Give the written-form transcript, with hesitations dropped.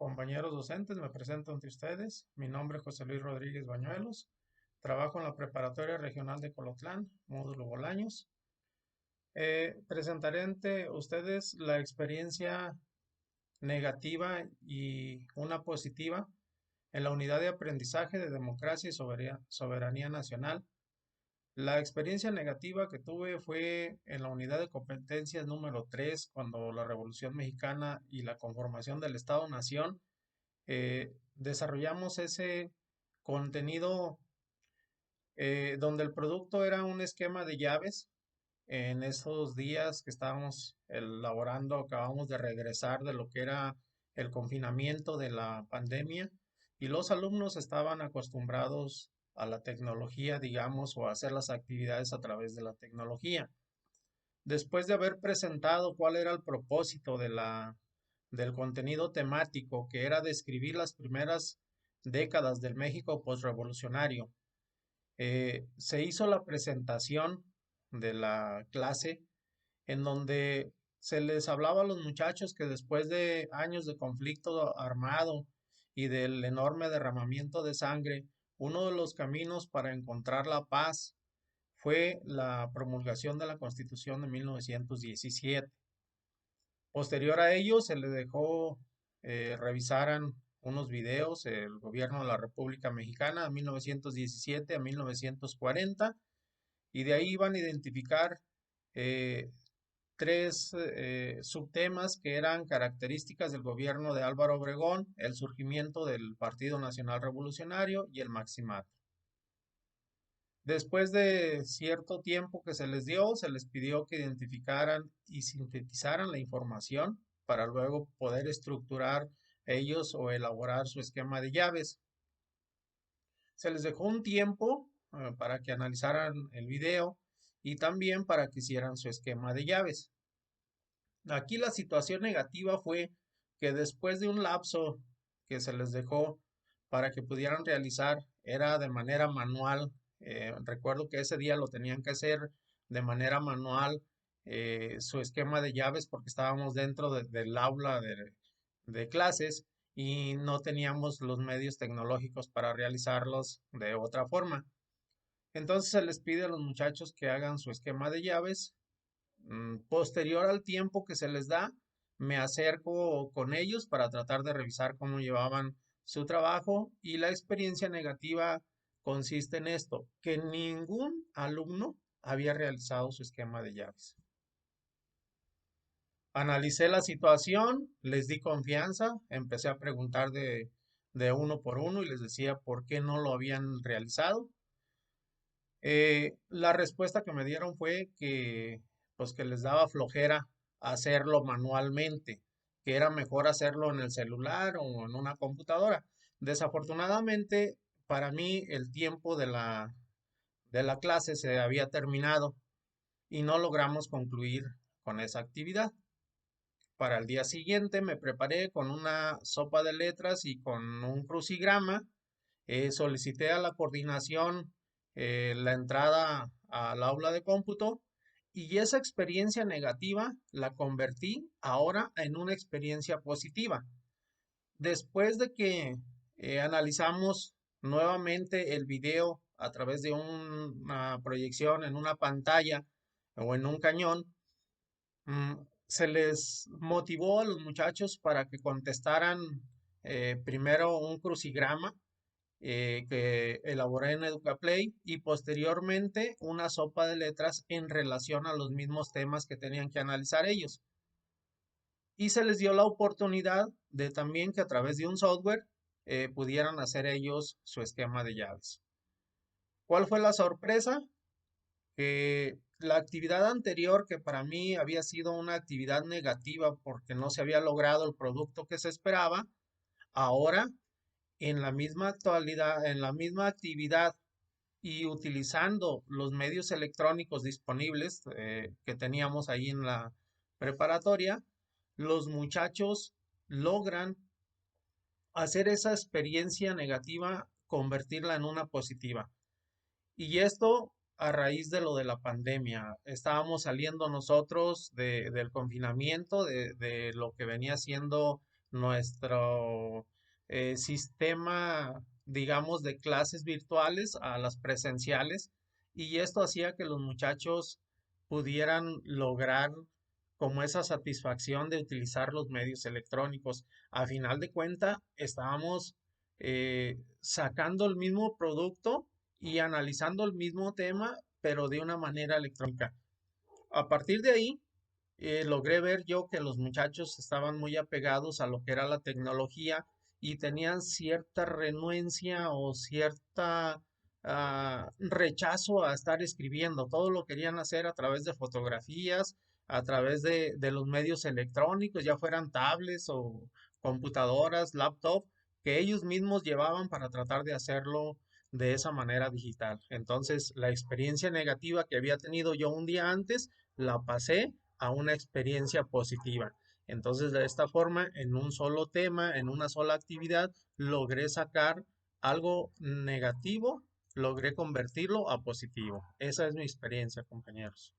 Compañeros docentes, me presento ante ustedes. Mi nombre es José Luis Rodríguez Bañuelos. Trabajo en la Preparatoria Regional de Colotlán, módulo Bolaños. Presentaré ante ustedes la experiencia negativa y una positiva en la unidad de aprendizaje de democracia y soberanía nacional. La experiencia negativa que tuve fue en la unidad de competencias número 3, cuando la Revolución Mexicana y la conformación del Estado-Nación desarrollamos ese contenido donde el producto era un esquema de llaves. En esos días que estábamos elaborando, acabamos de regresar de lo que era el confinamiento de la pandemia y los alumnos estaban acostumbrados a la tecnología, digamos, o a hacer las actividades a través de la tecnología. Después de haber presentado cuál era el propósito del contenido temático, que era describir las primeras décadas del México postrevolucionario, se hizo la presentación de la clase en donde se les hablaba a los muchachos que después de años de conflicto armado y del enorme derramamiento de sangre, uno de los caminos para encontrar la paz fue la promulgación de la Constitución de 1917. Posterior a ello, se le dejó revisaran unos videos, el gobierno de la República Mexicana de 1917 a 1940, y de ahí iban a identificar eh, tres subtemas que eran características del gobierno de Álvaro Obregón, el surgimiento del Partido Nacional Revolucionario y el Maximato. Después de cierto tiempo que se les dio, se les pidió que identificaran y sintetizaran la información para luego poder estructurar ellos o elaborar su esquema de llaves. Se les dejó un tiempo para que analizaran el video y también para que hicieran su esquema de llaves. Aquí la situación negativa fue que después de un lapso que se les dejó para que pudieran realizar, era de manera manual. Recuerdo que ese día lo tenían que hacer de manera manual, su esquema de llaves, porque estábamos dentro del aula de clases y no teníamos los medios tecnológicos para realizarlos de otra forma. Entonces se les pide a los muchachos que hagan su esquema de llaves. Posterior al tiempo que se les da, me acerco con ellos para tratar de revisar cómo llevaban su trabajo, y la experiencia negativa consiste en esto, que ningún alumno había realizado su esquema de llaves. Analicé la situación, les di confianza, empecé a preguntar de uno por uno y les decía por qué no lo habían realizado. La respuesta que me dieron fue que, pues, que les daba flojera hacerlo manualmente, que era mejor hacerlo en el celular o en una computadora. Desafortunadamente, para mí el tiempo de la clase se había terminado y no logramos concluir con esa actividad. Para el día siguiente me preparé con una sopa de letras y con un crucigrama. Solicité a la coordinación la entrada al aula de cómputo, y esa experiencia negativa la convertí ahora en una experiencia positiva. Después de que analizamos nuevamente el video a través de una proyección en una pantalla o en un cañón, mm, se les motivó a los muchachos para que contestaran primero un crucigrama que elaboré en EducaPlay, y posteriormente una sopa de letras en relación a los mismos temas que tenían que analizar ellos. Y se les dio la oportunidad de también que a través de un software pudieran hacer ellos su esquema de llaves. ¿Cuál fue la sorpresa? Que la actividad anterior, que para mí había sido una actividad negativa porque no se había logrado el producto que se esperaba, ahora en la misma actualidad, en la misma actividad y utilizando los medios electrónicos disponibles que teníamos ahí en la preparatoria, los muchachos logran hacer esa experiencia negativa, convertirla en una positiva. Y esto a raíz de lo de la pandemia. Estábamos saliendo nosotros del confinamiento, de lo que venía siendo nuestro sistema, digamos, de clases virtuales a las presenciales, y esto hacía que los muchachos pudieran lograr como esa satisfacción de utilizar los medios electrónicos. A final de cuenta, estábamos sacando el mismo producto y analizando el mismo tema, pero de una manera electrónica. A partir de ahí, logré ver yo que los muchachos estaban muy apegados a lo que era la tecnología y tenían cierta renuencia o cierta rechazo a estar escribiendo. Todo lo querían hacer a través de fotografías, a través de los medios electrónicos, ya fueran tablets o computadoras, laptop, que ellos mismos llevaban para tratar de hacerlo de esa manera digital. Entonces, la experiencia negativa que había tenido yo un día antes, la pasé a una experiencia positiva. Entonces, de esta forma, en un solo tema, en una sola actividad, logré sacar algo negativo, logré convertirlo a positivo. Esa es mi experiencia, compañeros.